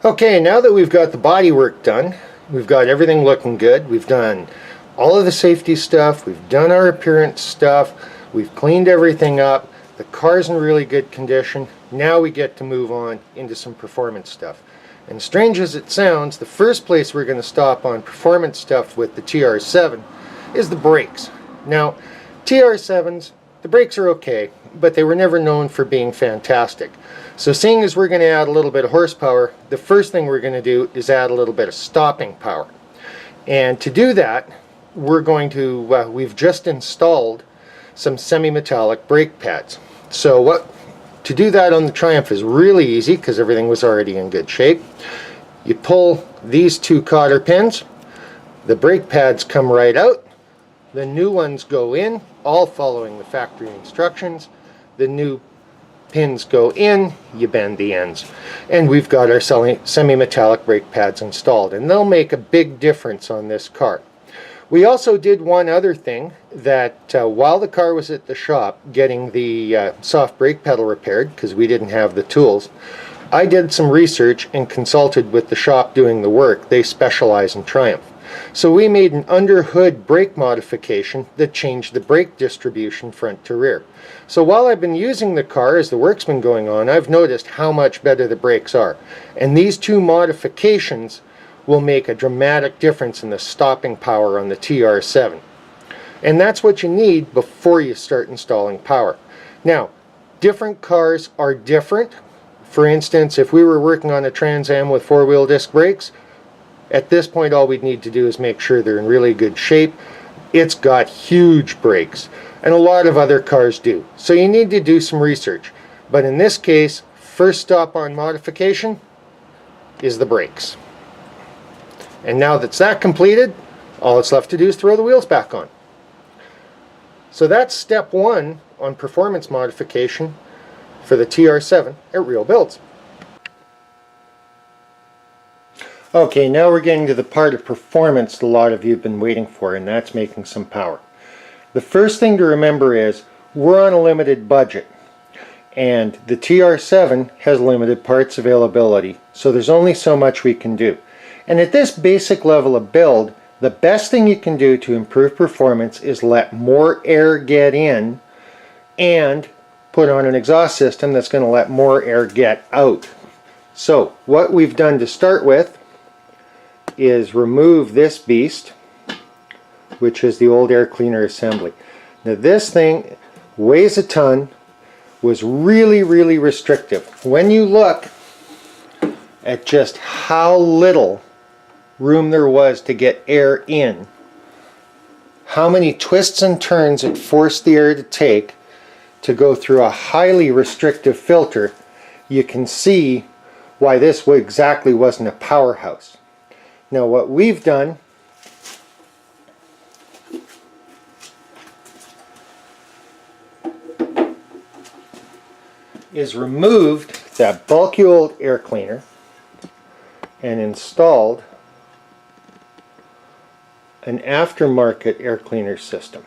Okay, now that we've got the body work done, we've got everything looking good, we've done all of the safety stuff, we've done our appearance stuff, we've cleaned everything up, the car's in really good condition, now we get to move on into some performance stuff. And strange as it sounds, the first place we're going to stop on performance stuff with the TR7 is the brakes. Now, TR7s, the brakes are okay, but they were never known for being fantastic. So seeing as we're going to add a little bit of horsepower, the first thing we're going to do is add a little bit of stopping power. And to do that, we're going to, we've just installed some semi-metallic brake pads. So to do that on the Triumph is really easy because everything was already in good shape. You pull these two cotter pins, the brake pads come right out, the new ones go in, all following the factory instructions. The new pins go in, you bend the ends, and we've got our semi-metallic brake pads installed, and they'll make a big difference on this car. We also did one other thing that while the car was at the shop getting the soft brake pedal repaired, because we didn't have the tools, I did some research and consulted with the shop doing the work. They specialize in Triumph. So we made an under-hood brake modification that changed the brake distribution front to rear. So while I've been using the car as the work's been going on, I've noticed how much better the brakes are. And these two modifications will make a dramatic difference in the stopping power on the TR7. And that's what you need before you start installing power. Now, different cars are different. For instance, if we were working on a Trans Am with four-wheel disc brakes, at this point all we'd need to do is make sure they're in really good shape. It's got huge brakes, and a lot of other cars do. So you need to do some research. But in this case, first stop on modification is the brakes. And now that's that completed, all that's left to do is throw the wheels back on. So that's step one on performance modification for the TR7 at Real Builds. Okay, now we're getting to the part of performance a lot of you have been waiting for, and that's making some power. The first thing to remember is we're on a limited budget, and the TR7 has limited parts availability, so there's only so much we can do. And at this basic level of build, the best thing you can do to improve performance is let more air get in and put on an exhaust system that's going to let more air get out. So what we've done to start with is remove this beast, which is the old air cleaner assembly. Now this thing weighs a ton, was really restrictive. When you look at just how little room there was to get air in, how many twists and turns it forced the air to take to go through a highly restrictive filter, you can see why this exactly wasn't a powerhouse. Now what we've done is removed that bulky old air cleaner and installed an aftermarket air cleaner system.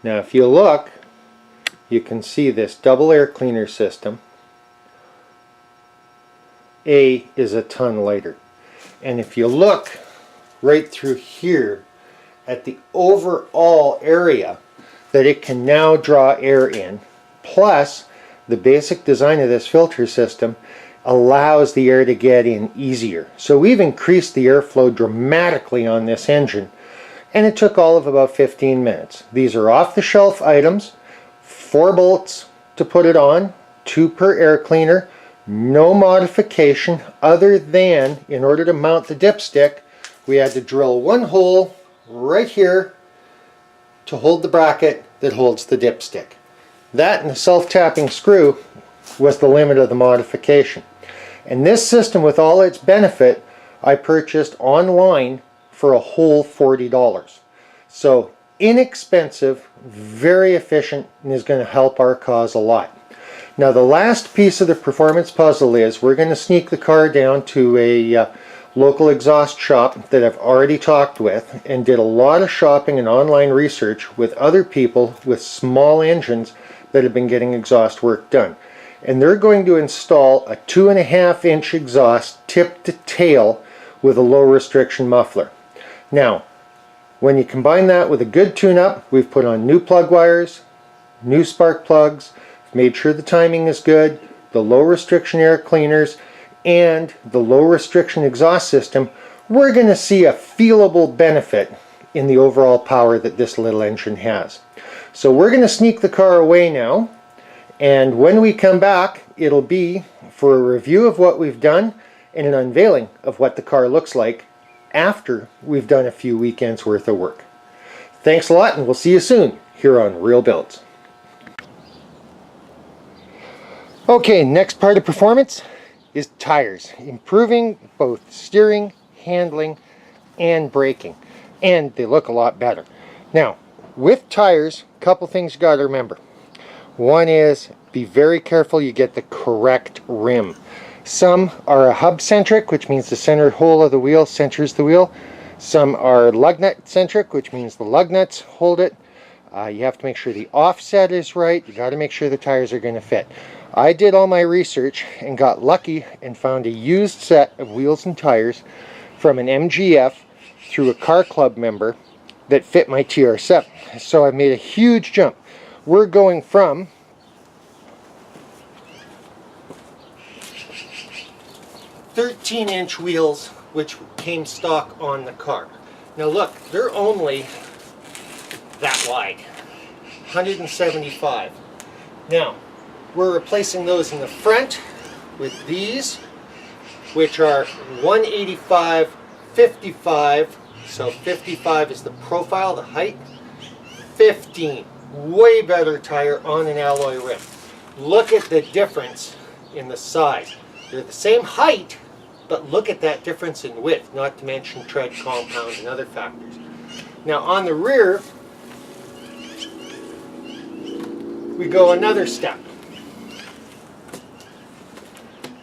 Now if you look, you can see this double air cleaner system is a ton lighter. And if you look right through here at the overall area that it can now draw air in, plus the basic design of this filter system allows the air to get in easier. So we've increased the airflow dramatically on this engine, and it took all of about 15 minutes. These are off-the-shelf items, 4 bolts to put it on, 2 per air cleaner, no modification other than, in order to mount the dipstick, we had to drill 1 hole right here to hold the bracket that holds the dipstick. That and the self-tapping screw was the limit of the modification. And this system, with all its benefit, I purchased online for a whole $40. So inexpensive, very efficient, and is going to help our cause a lot. Now the last piece of the performance puzzle is we're going to sneak the car down to a local exhaust shop that I've already talked with and did a lot of shopping and online research with other people with small engines that have been getting exhaust work done. and they're going to install a 2.5-inch exhaust tip to tail with a low restriction muffler. Now, when you combine that with a good tune-up, we've put on new plug wires, new spark plugs, made sure the timing is good, the low restriction air cleaners, and the low restriction exhaust system, we're going to see a feelable benefit in the overall power that this little engine has. So we're going to sneak the car away now, and when we come back, it'll be for a review of what we've done and an unveiling of what the car looks like after we've done a few weekends worth of work. Thanks a lot, and we'll see you soon here on Real Builds. Okay, next part of performance is tires. Improving both steering, handling, and braking. And they look a lot better. Now, with tires, a couple things you got to remember. One is, be very careful you get the correct rim. Some are a hub-centric, which means the center hole of the wheel centers the wheel. Some are lug nut-centric, which means the lug nuts hold it. You have to make sure the offset is right. You got to make sure the tires are going to fit. I did all my research and got lucky and found a used set of wheels and tires from an MGF through a car club member that fit my TR7. So I made a huge jump. We're going from 13-inch wheels, which came stock on the car. Now look, they're only that wide, 175. Now, we're replacing those in the front with these, which are 185, 55. So 55 is the profile, the height. 15, way better tire on an alloy rim. Look at the difference in the size. They're the same height, but look at that difference in width, not to mention tread compound and other factors. Now on the rear, we go another step.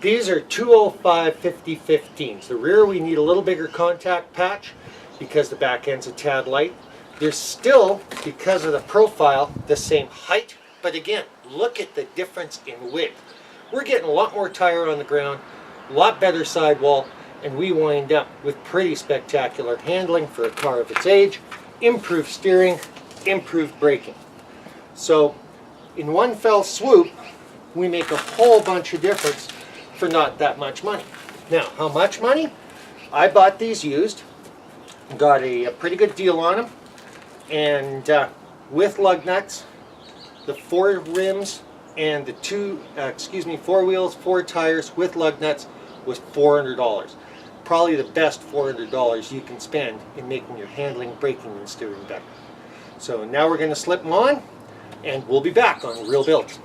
These are 205 50-15s. The rear we need a little bigger contact patch because the back end's a tad light. They're still, because of the profile, the same height, but again, look at the difference in width. We're getting a lot more tire on the ground, a lot better sidewall, and we wind up with pretty spectacular handling for a car of its age, improved steering, improved braking. So in one fell swoop, we make a whole bunch of difference for not that much money. Now, how much money? I bought these used, got a pretty good deal on them, and with lug nuts, the 4 rims and the 4 wheels, 4 tires with lug nuts was $400. Probably the best $400 you can spend in making your handling, braking, and steering better. So now we're going to slip them on, and we'll be back on Real Builds.